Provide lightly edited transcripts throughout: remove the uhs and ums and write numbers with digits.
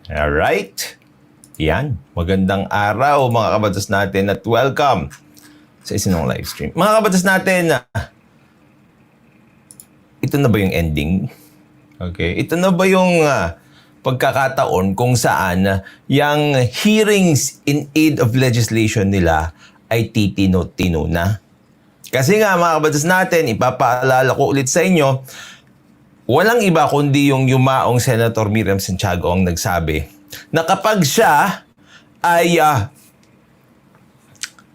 Alright. Yan. Magandang araw mga kabatas natin at welcome sa isang live stream. Mga kabatas natin, ito na ba yung ending? Okay. Ito na ba yung pagkakataon kung saan yung hearings in aid of legislation nila ay titino-tino na? Kasi nga mga kabatas natin, ipapaalala ko ulit sa inyo, walang iba kundi yung yumaong Senator Miriam Santiago ang nagsabi na kapag siya ay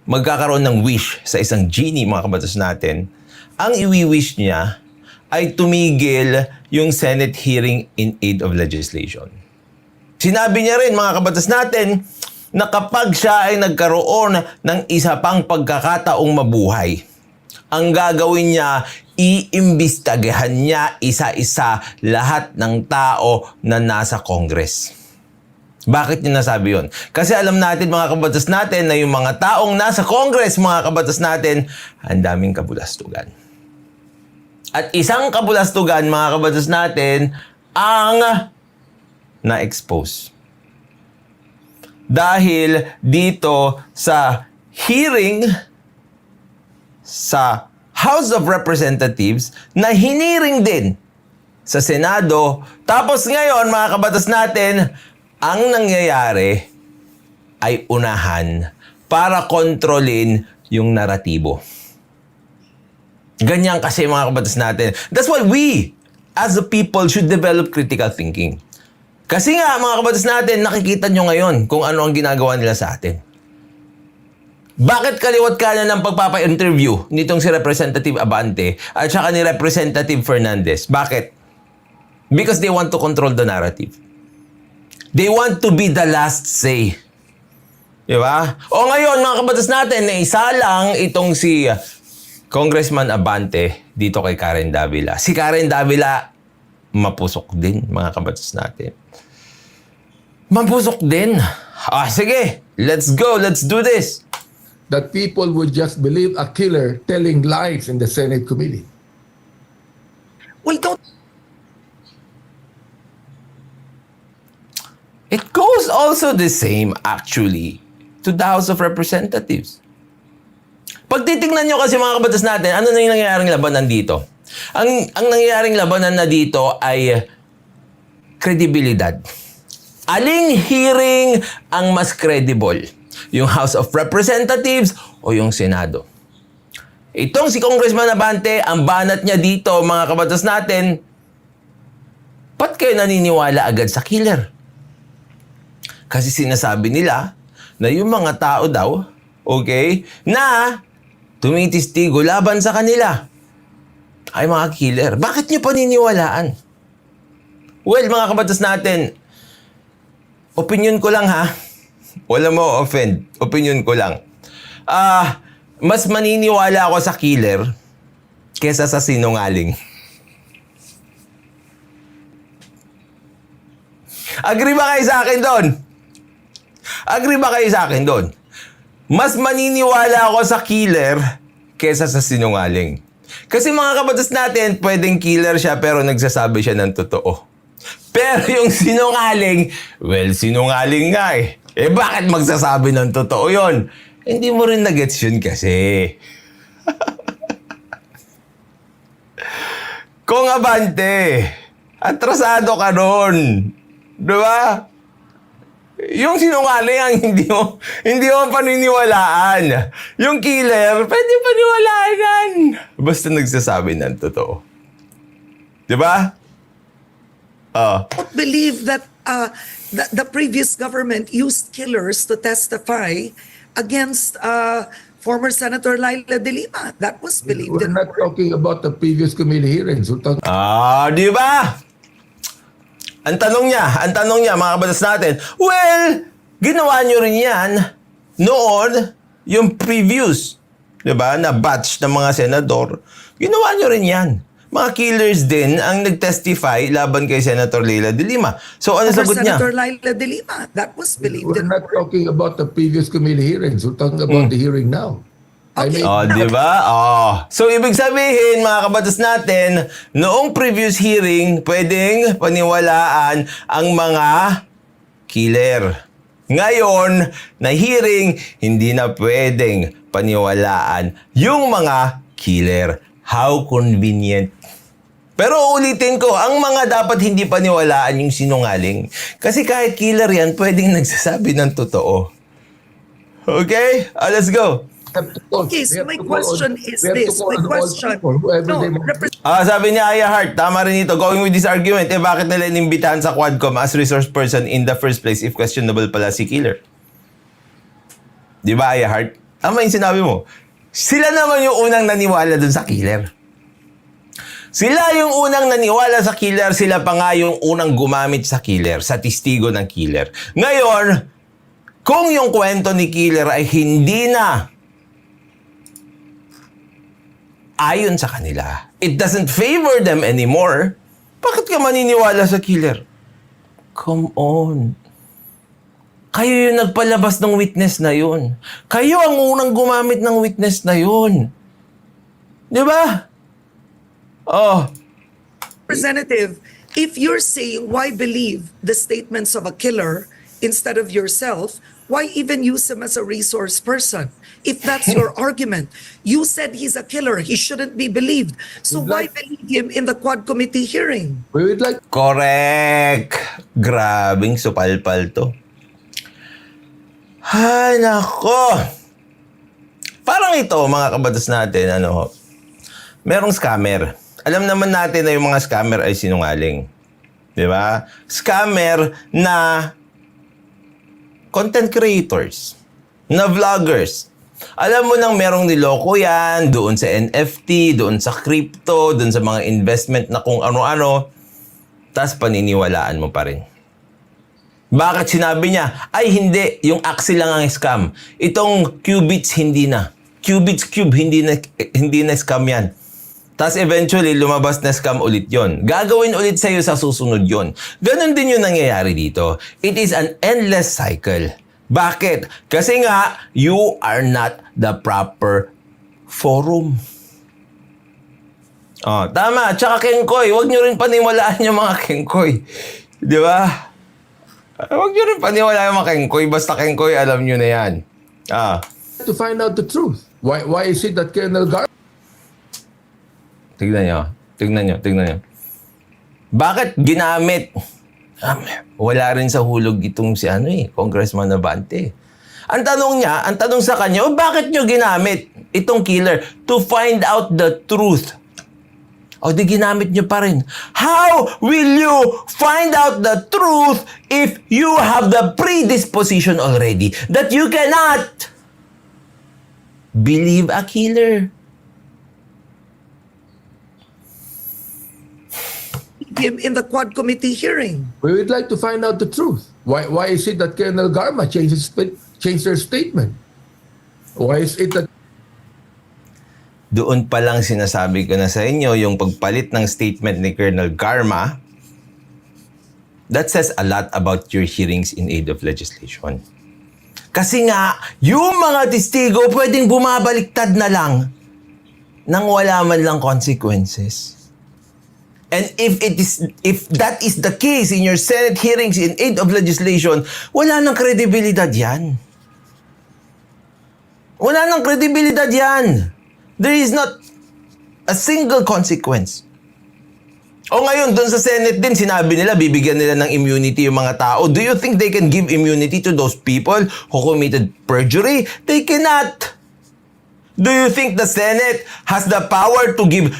magkakaroon ng wish sa isang genie, mga kabatas natin, ang iwi-wish niya ay tumigil yung Senate hearing in aid of legislation. Sinabi niya rin, mga kabatas natin, na kapag siya ay nagkaroon ng isa pang pagkakataong mabuhay, ang gagawin niya, iimbestigahan niya isa-isa lahat ng tao na nasa Congress. Bakit niya nasabi yun? Kasi alam natin mga kabatas natin na yung mga taong nasa Congress, mga kabatas natin, ang daming kabulastugan. At isang kabulastugan, mga kabatas natin, ang na-expose. Dahil dito sa hearing sa House of Representatives na hiniring din sa Senado. Tapos ngayon, mga kabatas natin, ang nangyayari ay unahan para kontrolin yung naratibo. Ganyan kasi mga kabatas natin. That's why we, as a people, should develop critical thinking. Kasi nga, mga kabatas natin, nakikita nyo ngayon kung ano ang ginagawa nila sa atin. Bakit kaliwat kanan ng pagpapa-interview nitong si Representative Abante at saka ni Representative Fernandez? Bakit? Because they want to control the narrative. They want to be the last say. Diba? O ngayon, mga kabatas natin, na isa lang itong si Congressman Abante dito kay Karen Davila. Si Karen Davila, mapusok din, mga kabatas natin. Mapusok din. Sige, let's go, let's do this. That people would just believe a killer telling lies in the Senate committee. Well, don't. It goes also the same, actually, to the House of Representatives. Pag titignan nyo kasi mga kabatas natin, ano na yung nangyayaring labanan dito? Ang nangyayaring labanan na dito ay kredibilidad. Aling hearing ang mas credible? Yung House of Representatives o yung Senado? Itong si Congressman Abante, ang banat niya dito, mga kabatas natin, ba't kayo naniniwala agad sa killer? Kasi sinasabi nila na yung mga tao daw, okay, na tumitistigo laban sa kanila ay mga killer. Bakit nyo paniniwalaan? Well, mga kabatas natin, opinion ko lang ha. Wala mo offend. Opinion ko lang. Mas maniniwala ako sa killer kesa sa sinungaling. Agree ba kayo sa akin doon? Agree ba kayo sa akin doon? Mas maniniwala ako sa killer kesa sa sinungaling. Kasi mga kabatas natin, pwedeng killer siya pero nagsasabi siya ng totoo. Pero yung sinungaling, well, sinungaling nga eh. Bakit magsasabi ng totoo yun? Hindi mo rin na-gets yun kasi. Kung Abante, atrasado ka nun. Diba? Yung sinungaling ang hindi mo paniniwalaan. Yung killer, pwede paniwalaan yan. Basta nagsasabi ng totoo. Diba? Don't believe that the previous government used killers to testify against former Senator Laila de Lima. That was believed. We're not talking about the previous committee hearings. We're talking di ba? Ang tanong niya, mga kabatas natin, well, ginawa nyo rin yan noon, yung previous, di ba, na batch ng mga senador, ginawa nyo rin yan. Mga killers din ang nag-testify laban kay Senator Laila de Lima. So, ano sagot niya? Senator Laila de Lima. That was believed. We're not talking about the previous committee hearings. We're talking about the hearing now. Okay. Di ba? So, ibig sabihin, mga kabatas natin, noong previous hearing, pwedeng paniwalaan ang mga killer. Ngayon, na hearing, hindi na pwedeng paniwalaan yung mga killer. How convenient. Pero ulitin ko, ang mga dapat hindi paniwalaan yung sinungaling. Kasi kahit killer yan, pwedeng nagsasabi ng totoo. Okay? Let's go. Okay, so my question is this. My question, Sabi niya, Aya Hart, tama rin ito. Going with this argument, bakit nila inimbitahan sa Quadcom as resource person in the first place if questionable pala si killer? Di ba, Aya Hart? Tama yung sinabi mo. Sila naman yung unang naniwala dun sa killer. Sila yung unang naniwala sa killer, sila pa nga yung unang gumamit sa killer, sa testigo ng killer. Ngayon, kung yung kwento ni killer ay hindi na ayon sa kanila, it doesn't favor them anymore, bakit ka maniniwala sa killer? Come on. Kayo yung nagpalabas ng witness na yun. Kayo ang unang gumamit ng witness na yun. Di ba? Oh. Representative, if you're saying why believe the statements of a killer instead of yourself, why even use him as a resource person? If that's your argument, you said he's a killer, he shouldn't be believed. So why believe him in the Quad Committee hearing? We would like Correct. Grabing supalpal to. Ay, nako. Parang ito, mga kabatas natin, merong scammer. Alam naman natin na yung mga scammer ay sinungaling. Di ba? Scammer na content creators, na vloggers. Alam mo nang merong niloko yan, doon sa NFT, doon sa crypto, doon sa mga investment na kung ano-ano, tas paniniwalaan mo pa rin. Bakit sinabi niya, ay hindi, yung Axie lang ang scam. Itong Qubits hindi na. Qubits Cube, hindi na scam yan. Tas eventually, lumabas na scam ulit yon. Gagawin ulit sa'yo sa susunod yon. Ganon din yung nangyayari dito. It is an endless cycle. Bakit? Kasi nga, you are not the proper forum. Tama. Tsaka Kengkoy, huwag nyo rin paniwalaan yung mga Kengkoy. Di ba? Huwag nyo rin paniwalaan yung mga Kengkoy. Basta Kengkoy, alam nyo na yan. to find out the truth. Why is it that Colonel Gar Tignan nyo. Bakit ginamit? Wala rin sa hulog itong si Congressman Abante. Ang tanong sa kanya, bakit nyo ginamit itong killer to find out the truth? O di ginamit nyo pa rin. How will you find out the truth if you have the predisposition already that you cannot believe a killer? Him in the Quad Committee hearing. We would like to find out the truth. Why is it that Colonel Garma changed their statement? Why is it that Doon pa lang sinasabi ko na sa inyo yung pagpalit ng statement ni Colonel Garma, that says a lot about your hearings in aid of legislation. Kasi nga, yung mga testigo pwedeng bumabaliktad na lang nang wala man lang consequences. And if that is the case in your Senate hearings in aid of legislation, wala nang kredibilidad yan. Wala nang kredibilidad yan. There is not a single consequence. O ngayon, doon sa Senate din, sinabi nila, bibigyan nila ng immunity yung mga tao. Do you think they can give immunity to those people who committed perjury? They cannot. Do you think the Senate has the power to give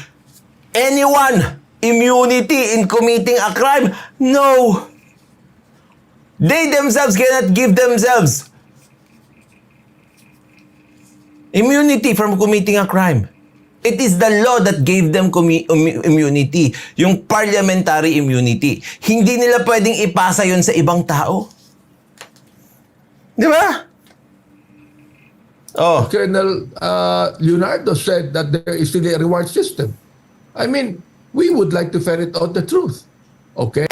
anyone immunity in committing a crime? No. They themselves cannot give themselves immunity from committing a crime. It is the law that gave them immunity. Yung parliamentary immunity. Hindi nila pwedeng ipasa yun sa ibang tao. Di ba? Oh. Colonel Leonardo said that there is still a reward system? I mean, we would like to ferret out the truth. Okay?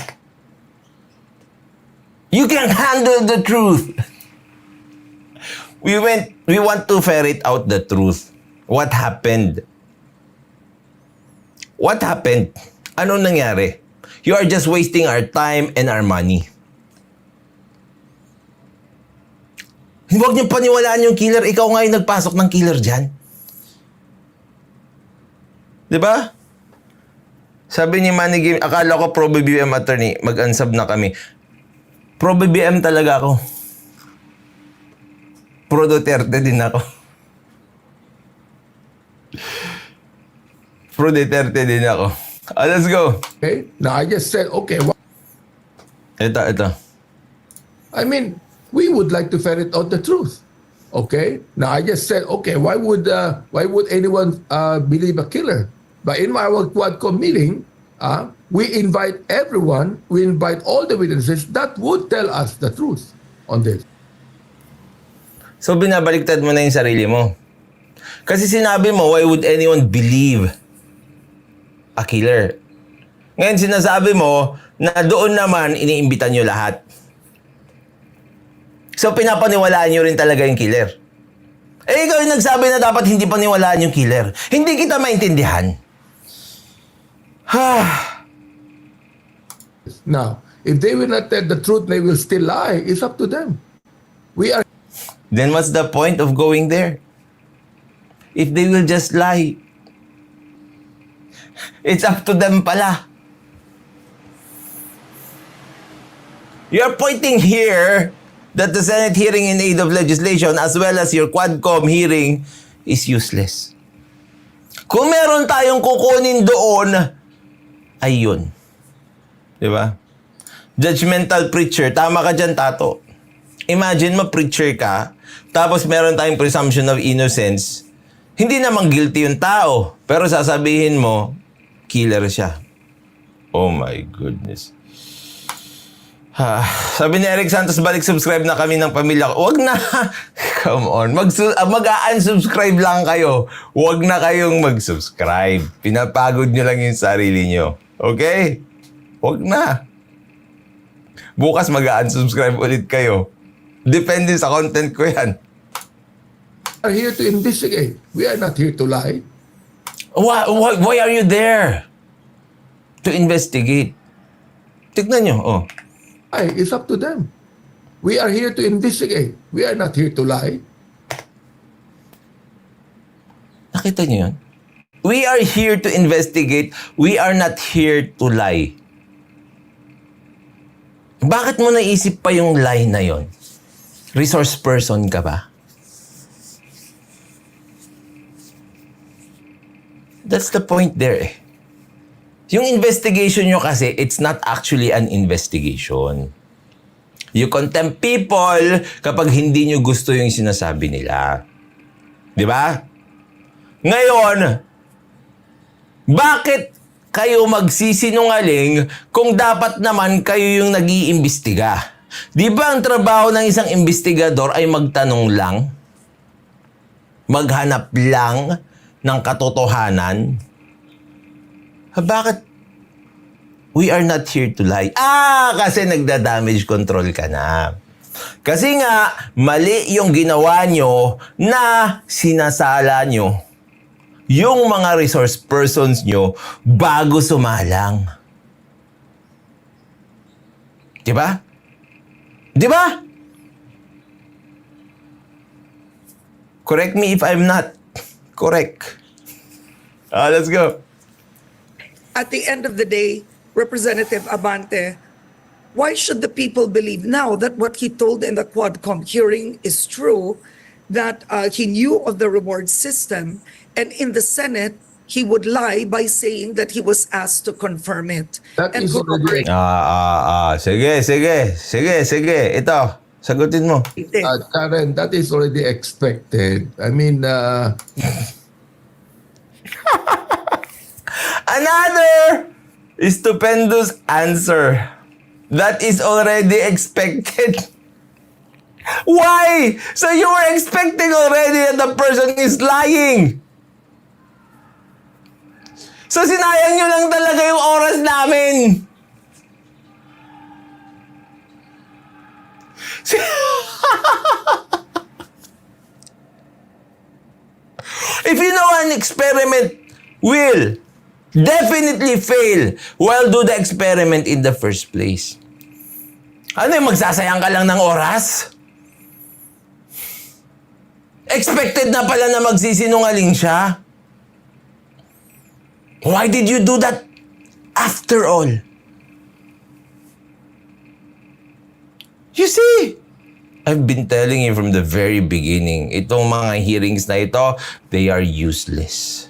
You can handle the truth. We want to ferret out the truth. What happened? What happened? Anong nangyari? You are just wasting our time and our money. Huwag niyo paniwalaan yung killer. Ikaw nga yung nagpasok ng killer dyan. Di ba? Sabi ni Manny Game, akala ko pro BBM attorney, mag-unsub na kami. Pro BBM talaga ako. Pro Duterte din ako. Pro Duterte din ako. Let's go. Okay? Now, I just said, okay, Ito. I mean, we would like to ferret out the truth. Okay? Now, I just said, okay, why would anyone believe a killer? But in our Quadcom meeting, we invite everyone, we invite all the witnesses that would tell us the truth on this. So, binabaliktad mo na yung sarili mo. Kasi sinabi mo, why would anyone believe a killer? Ngayon, sinasabi mo na doon naman iniimbitan nyo lahat. So, pinapaniwalaan nyo rin talaga yung killer. Eh, ikaw yung nagsabi na dapat hindi paniwalaan yung killer. Hindi kita maintindihan. Now, if they will not tell the truth, they will still lie. It's up to them. We are Then what's the point of going there? If they will just lie. It's up to them pala. You're pointing here that the Senate hearing in aid of legislation as well as your Quadcom hearing is useless. Kung meron tayong kukunin doon, ay yun. Diba? Judgmental preacher. Tama ka dyan, Tato. Imagine mo, preacher ka, tapos meron tayong presumption of innocence. Hindi namang guilty yung tao, pero sasabihin mo, killer siya. Oh my goodness. Sabi ni Eric Santos, balik subscribe na kami ng pamilya ko. Wag na. Come on. Mag-unsubscribe lang kayo. Wag na kayong mag-subscribe. Pinapagod nyo lang yung sarili nyo. Okay? Wag na. Bukas mag-unsubscribe ulit kayo. Depende sa content ko yan. are here to investigate. We are not here to lie. Why are you there? To investigate. Tignan nyo, oh. Ay, it's up to them. We are here to investigate. We are not here to lie. Nakita nyo yun? We are here to investigate. We are not here to lie. Bakit mo naisip pa yung lie na yon? Resource person ka ba? That's the point there eh. Yung investigation nyo kasi, it's not actually an investigation. You contempt people kapag hindi nyo gusto yung sinasabi nila. Di ba? Ngayon, bakit kayo magsisinungaling kung dapat naman kayo yung nag-iimbestiga? Di ba ang trabaho ng isang investigador ay magtanong lang? Maghanap lang ng katotohanan? Bakit? We are not here to lie. Kasi nagda-damage control ka na. Kasi nga, mali yung ginawa nyo na sinasala nyo yung mga resource persons nyo bago sumalang. Diba? Diba? Correct me if I'm not correct. Let's go. At the end of the day, Representative Abante, why should the people believe now that what he told in the Quadcom hearing is true, that he knew of the reward system, and in the Senate, he would lie by saying that he was asked to confirm it? That And is already, Sige. Ito, sagutin mo. Karen, that is already expected. I mean, Another stupendous answer. That is already expected. Why? So you were expecting already that the person is lying. So sinayang nyo lang talaga yung oras namin. If you know an experiment will definitely fail, well, do the experiment in the first place. Ano yung magsasayang ka lang ng oras? Expected na pala na magsisinungaling siya. Why did you do that after all? You see, I've been telling you from the very beginning, itong mga hearings na ito, they are useless.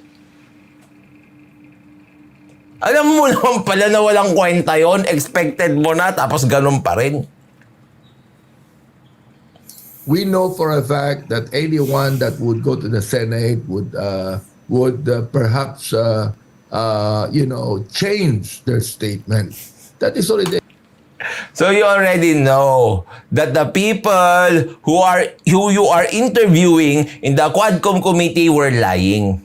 Alam mo naman pala na walang kwenta yon, expected mo na, tapos ganun pa rin. We know for a fact that anyone that would go to the Senate would perhaps change their statement. That is already. So you already know that the people who you are interviewing in the Quadcom committee were lying.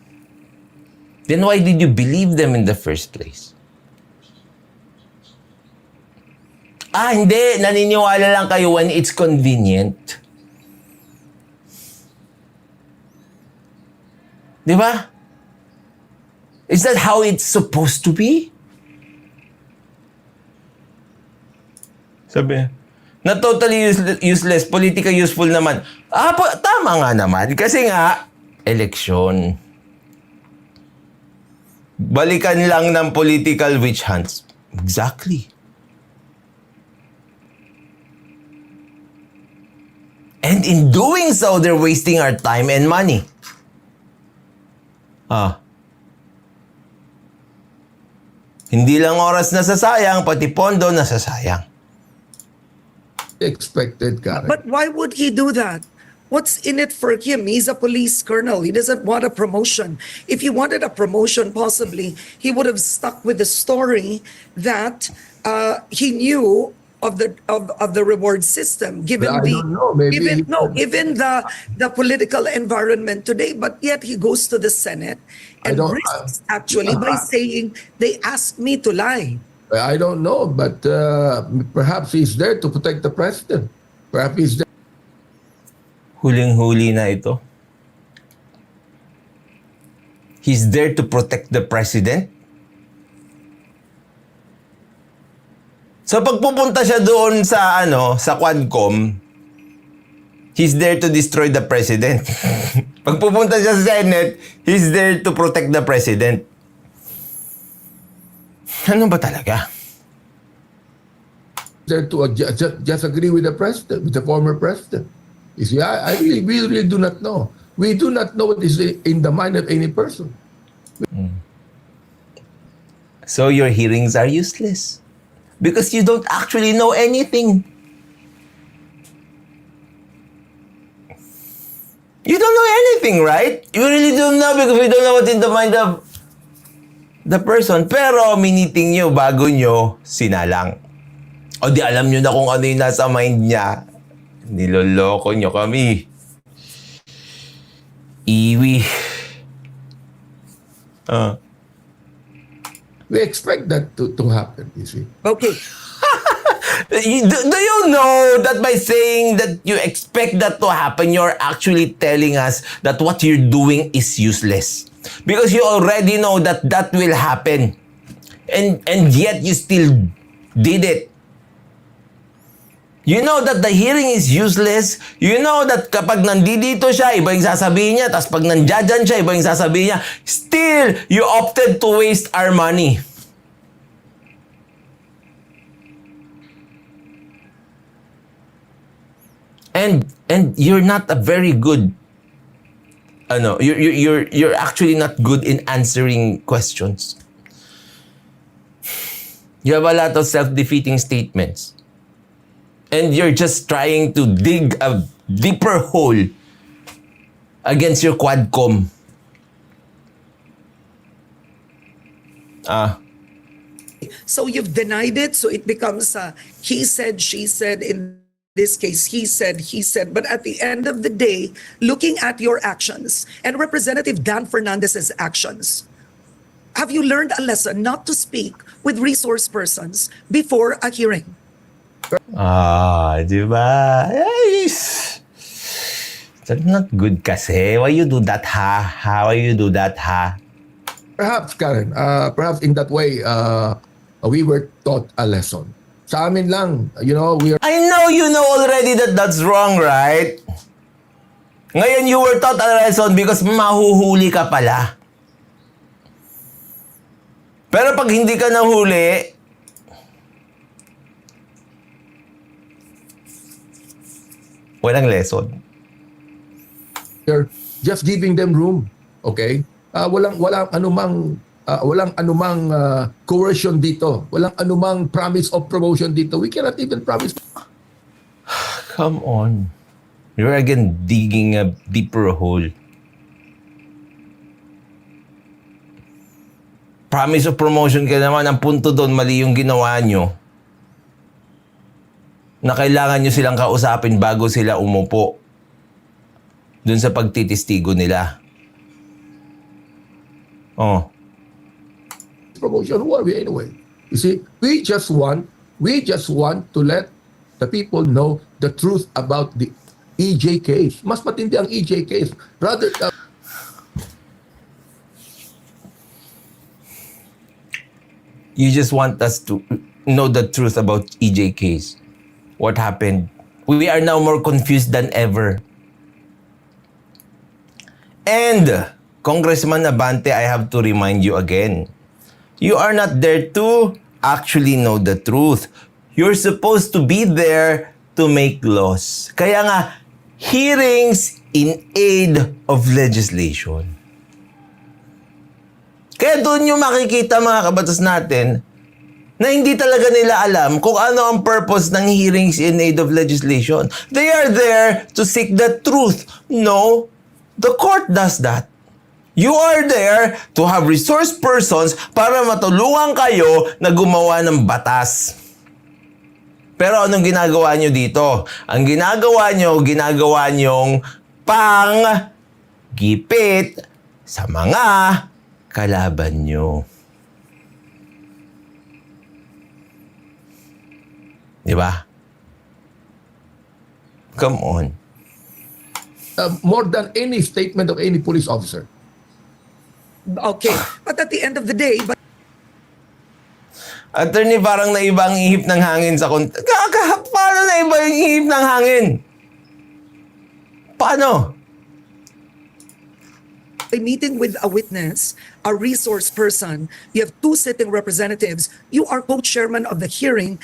Then why did you believe them in the first place? Hindi. Naniniwala lang kayo when it's convenient. Di ba? Is that how it's supposed to be? Sabi na totally useless, politica useful naman. Tama nga naman. Kasi nga, eleksyon. Balikan lang ng political witch hunts. Exactly. And in doing so, they're wasting our time and money. Hindi lang oras nasasayang, pati pondo nasasayang. Expected, Karen. But why would he do that? What's in it for him? He's a police colonel. He doesn't want a promotion. If he wanted a promotion, possibly, he would have stuck with the story that he knew of the reward system, given I don't know. Maybe given the political environment today. But yet he goes to the Senate and risks actually by saying they asked me to lie. I don't know, but perhaps he's there to protect the president. Perhaps he's there. Huling-huli na ito. He's there to protect the president? So pag pupunta siya doon sa sa Quadcom, he's there to destroy the president. Pag pupunta siya sa Senate, he's there to protect the president. Ano ba talaga? There to just agree with the president, with the former president. You see, we really do not know. We do not know what is in the mind of any person. So your hearings are useless. Because you don't actually know anything. You don't know anything, right? You really don't know because we don't know what's in the mind of the person. Pero miniting nyo bago nyo sinalang. O di alam nyo na kung ano yung nasa mind niya. Niloloko nyo kami. Iwi. We expect that to happen, you see. Okay. Do you know that by saying that you expect that to happen, you're actually telling us that what you're doing is useless? Because you already know that that will happen. And yet you still did it. You know that the hearing is useless. You know that kapag nandito siya, iba yung sasabihin niya. Tapos pag nandyan siya, iba yung sasabihin niya. Still, you opted to waste our money. And you're not a very good, you're actually not good in answering questions. You have a lot of self-defeating statements. And you're just trying to dig a deeper hole against your Quadcom. So you've denied it, so it becomes he said, she said, in this case, he said. But at the end of the day, looking at your actions and Representative Dan Fernandez's actions, have you learned a lesson not to speak with resource persons before a hearing? Di ba? Yes. That's not good kasi. Why you do that, ha? Why you do that, ha? Perhaps, Karen, perhaps in that way, we were taught a lesson. Sa amin lang, we are... I know you know already that that's wrong, right? Ngayon, you were taught a lesson because mahuhuli ka pala. Pero pag hindi ka nahuli, walang lesson. You're just giving them room. Okay? Walang anumang coercion dito. Walang anumang promise of promotion dito. We cannot even promise. Come on. You're again digging a deeper hole. Promise of promotion ka naman. Ang punto doon, mali yung ginawa nyo. Na kailangan nyo silang kausapin bago sila umupo. Doon sa pagtitistigo nila. Oh. Promotion, who are we anyway? You see, we just want to let the people know the truth about the EJ case. Mas matindi ang EJ case. Rather, You just want us to know the truth about EJ case. What happened? We are now more confused than ever. And, Congressman Abante, I have to remind you again. You are not there to actually know the truth. You're supposed to be there to make laws. Kaya nga, hearings in aid of legislation. Kaya doon yung makikita mga kabatas natin na hindi talaga nila alam kung ano ang purpose ng hearings in aid of legislation. They are there to seek the truth. No, the court does that. You are there to have resource persons para matulungan kayo na gumawa ng batas. Pero anong ginagawa nyo dito? Ang ginagawa nyong pang-gipit sa mga kalaban nyo. Di ba? Come on. more than any statement of any police officer. Okay. But at the end of the day, but Attorney, parang naiba ang ihip ng hangin sa paano naiba yung ihip ng hangin? Paano? a meeting with a witness, a resource person, you have two sitting representatives, you are co-chairman of the hearing,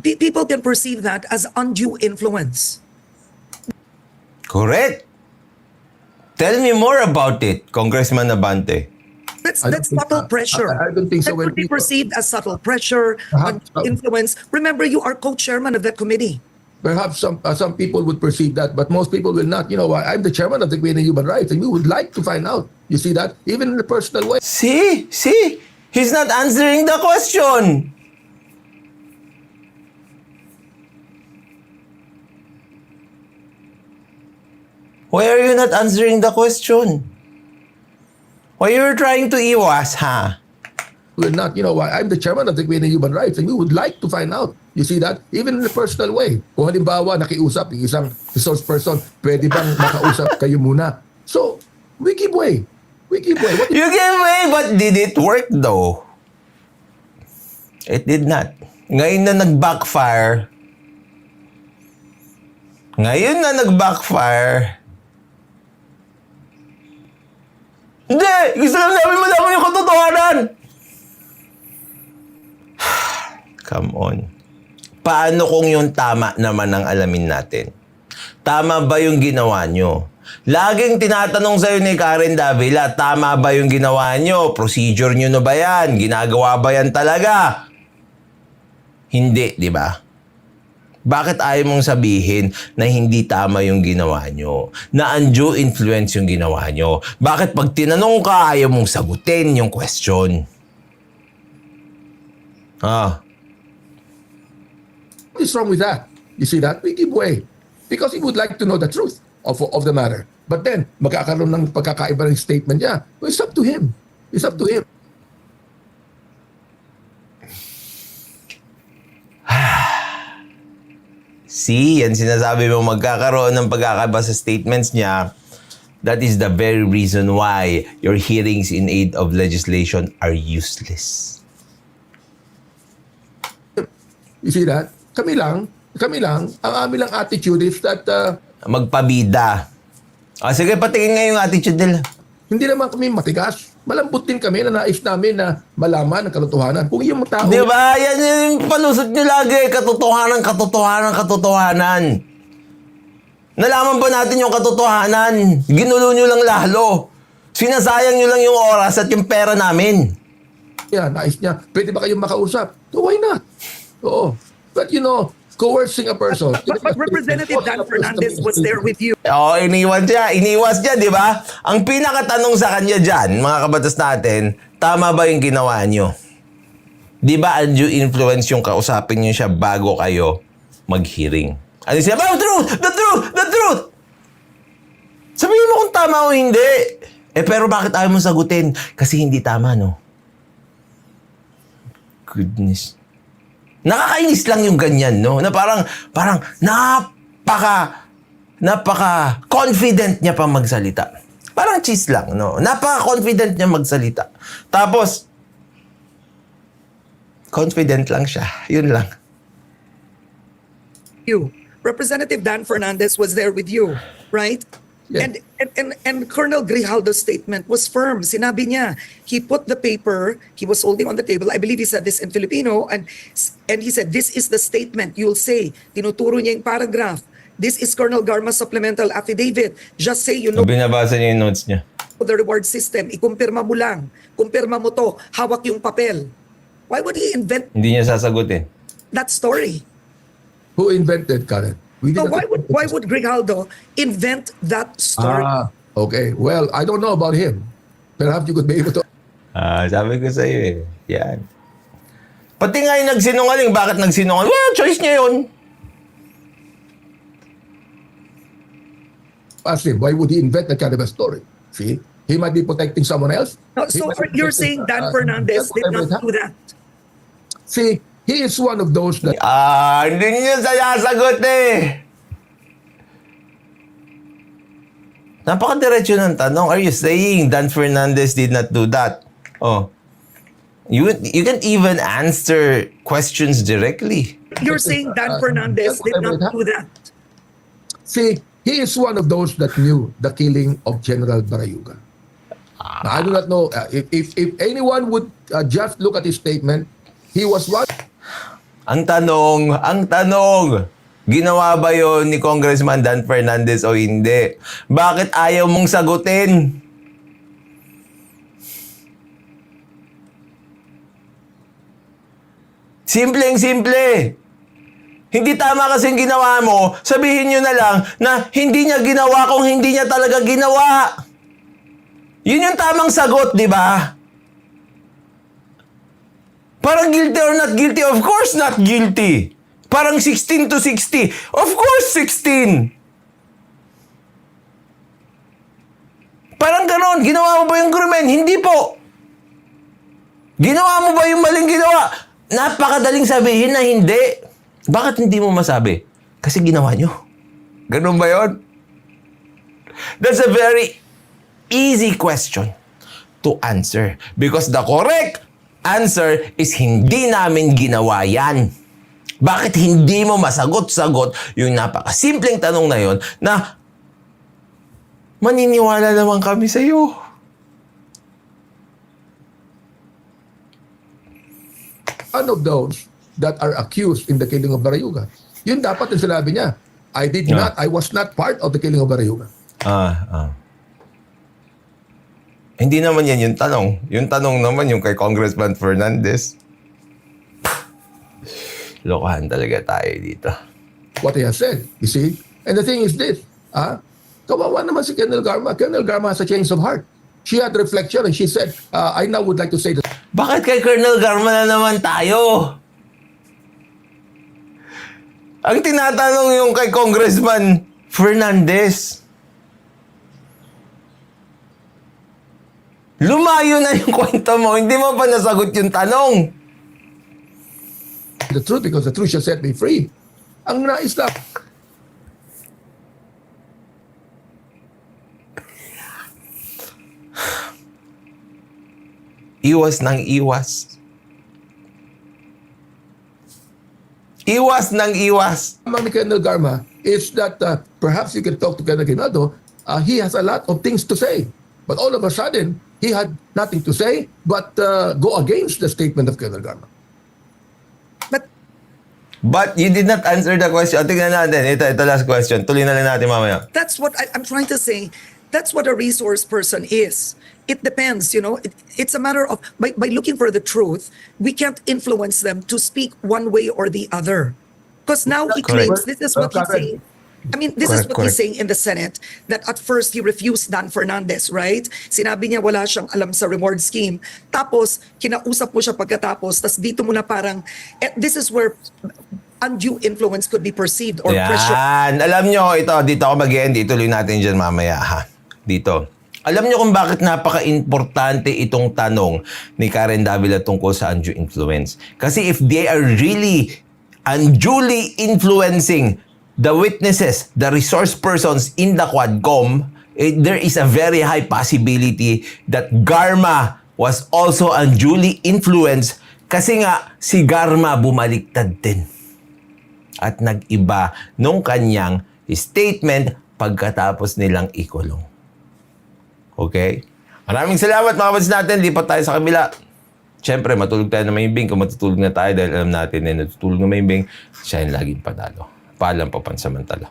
people can perceive that as undue influence. Correct. Tell me more about it, Congressman Abante. That's subtle pressure. I don't think so. That When could be people- perceived as subtle pressure, Perhaps, influence. Remember, you are co-chairman of that committee. Perhaps some people would perceive that, but most people will not. You know, I'm the chairman of the Committee on Human Rights, and we would like to find out. You see that? Even in a personal way. See? He's not answering the question. Why are you not answering the question? Why you're trying to iwas, ha? We're not, you know, I'm the chairman of the Committee on Human Rights, and we would like to find out. You see that? Even in a personal way. Kung halimbawa, nakiusap yung isang resource person, pwede bang makausap kayo muna? So, we give way. We give way. What You gave way, but did it work though? It did not. Ngayon na nag-backfire, hindi! Gusto lang namin malaman yung katotohanan! Come on. Paano kung yung tama naman ang alamin natin? Tama ba yung ginawa nyo? Laging tinatanong sa'yo ni Karen Davila, tama ba yung ginawa nyo? Procedure nyo na ba yan? Ginagawa ba yan talaga? Hindi, di ba? Bakit ayaw mong sabihin na hindi tama yung ginawa nyo? Na undue influence yung ginawa nyo? Bakit pag tinanong ka, ayaw mong sagutin yung question? What is wrong with that? You see that? We give way. Because he would like to know the truth of the matter. But then, magkakaroon ng pagkakaiba ng statement niya. Well, it's up to him. It's up to him. See, yan sinasabi mo magkakaroon ng pagkakaiba sa statements niya. That is the very reason why your hearings in aid of legislation are useless. You see that? Kami lang, ang aming lang attitude is that Magpabida. Sige, patingin nga yung attitude nila. Hindi naman kami matigas. Malambot din kami na nais namin na malaman ang katotohanan. Kung yung tao... Di ba? Yan yung palusot nyo lagi. Katotohanan, katotohanan, katotohanan. Nalaman ba natin yung katotohanan? Ginulo nyo lang lalo. Sinasayang nyo lang yung oras at yung pera namin. Nais niya, pwede ba kayong makausap? So why not? Oo. But you know, coercing a person... But Representative Dan Fernandez was there with you. Oo, iniwas siya, di ba? Ang pinakatanong sa kanya dyan, mga kabatas natin, tama ba yung ginawa nyo? Di ba undue influence yung kausapin nyo siya bago kayo mag-hearing? Ano siya? The truth! The truth! The truth! Sabihin mo kung tama o hindi. Pero bakit ayaw mo sagutin? Kasi hindi tama, no? Goodness. Nakakainis lang yung ganyan, no? Na parang napaka-confident niya pa magsalita. Parang cheese lang, no? Napaka-confident niya magsalita. Tapos, confident lang siya. Yun lang. You. Representative Dan Fernandez was there with you, right? Yeah. And Colonel Grijaldo's statement was firm. Sinabi niya, he put the paper, he was holding on the table, I believe he said this in Filipino, and he said, this is the statement you'll say. Tinuturo niya yung paragraph. This is Colonel Garma's supplemental affidavit. Just say you know Binabasa niya yung notes niya. the reward system. Ikumpirma mo lang. Kumpirma mo to. Hawak yung papel. Why would he invent Hindi niya sasagutin. that story? Who invented, Karen? We So didn't- why would Grijaldo invent that story? Okay. Well, I don't know about him. Perhaps you could be able to... Sabi ko sa'yo eh. Yan. Pati nga yung nagsinungaling. Bakit nagsinungaling? Well, choice niya yun. Ask him, why would he invent that kind of a story? See? He might be protecting someone else. No, He so might be you're protecting, saying Dan Fernandez did whatever not it do that? See, he is one of those that... Hindi niya sasagot eh. Napakadiretso ng tanong. Are you saying Dan Fernandez did not do that? Oh. You can even answer questions directly. You're saying Dan Fernandez did not do that? See, he is one of those that knew the killing of General Barayuga. Now, I do not know if anyone would just look at his statement. He was one. Ang tanong, ginawa ba yun ni Congressman Dan Fernandez o hindi? Bakit ayaw mong sagutin? Simpleng-simple. Hindi tama kasi yung ginawa mo, sabihin nyo na lang na hindi niya ginawa kung hindi niya talaga ginawa. Yun yung tamang sagot, di ba? Parang guilty or not guilty? Of course not guilty. Parang 16 to 60. Of course 16. Parang ganon. Ginawa mo ba yung krimen? Hindi po. Ginawa mo ba yung maling ginawa? Napakadaling sabihin na hindi. Bakit hindi mo masabi? Kasi ginawa nyo. Ganon ba yun? That's a very easy question to answer. Because the correct answer is hindi namin ginawa yan. Bakit hindi mo masagot-sagot yung napakasimpleng tanong na yon na maniniwala naman kami sa iyo? One of those that are accused in the killing of Barayuga. Yun dapat yung sinabi niya. I was not part of the killing of Barayuga. Hindi naman yan yung tanong. Yung tanong naman yung kay Congressman Fernandez. Lokohan talaga tayo dito. What he has said, you see? And the thing is this, kawawa naman si Colonel Garma. Colonel Garma has a change of heart. She had reflection and she said, I now would like to say that. Bakit kay Colonel Garma na naman tayo? Ang tinatanong yung kay Congressman Fernandez. Lumayo na yung kwento mo. Hindi mo pa nasagot yung tanong. The truth, because the truth shall set me free. Ang nais na... Iwas ng iwas. Iwas ng iwas. Among ni Colonel Garma is that perhaps you can talk to Colonel Grijaldo he has a lot of things to say. But all of a sudden, he had nothing to say but go against the statement of Colonel Garma. But you did not answer the question. Tingnan natin. Ito last question. Tuloy na lang natin mamaya. That's what I'm trying to say. That's what a resource person is. It depends, you know. It's a matter of, by looking for the truth, we can't influence them to speak one way or the other. Because now he claims, this is what he's saying. I mean, this is what he's saying in the Senate, that at first he refused Dan Fernandez, right? Sinabi niya wala siyang alam sa reward scheme. Tapos, kinausap mo siya pagkatapos. Tapos dito mo na parang, this is where undue influence could be perceived or pressure. Yan. Alam nyo, dito ako mag-end. Ituloy natin dyan mamaya, ha? Dito. Alam nyo kung bakit napaka-importante itong tanong ni Karen Davila tungkol sa undue influence. Kasi if they are really unduly influencing the witnesses, the resource persons in the Quadcom, there is a very high possibility that Garma was also unduly influenced kasi nga si Garma bumaliktad din at nag-iba nung kanyang statement pagkatapos nilang ikulong. Okay? Maraming salamat mga kapatid natin. Lipat tayo sa kabila. Siyempre, matulog tayo na mahimbing. Kung matutulog na tayo dahil alam natin na natutulog na mahimbing, siya yung laging panalo. Paalam pa pansamantala.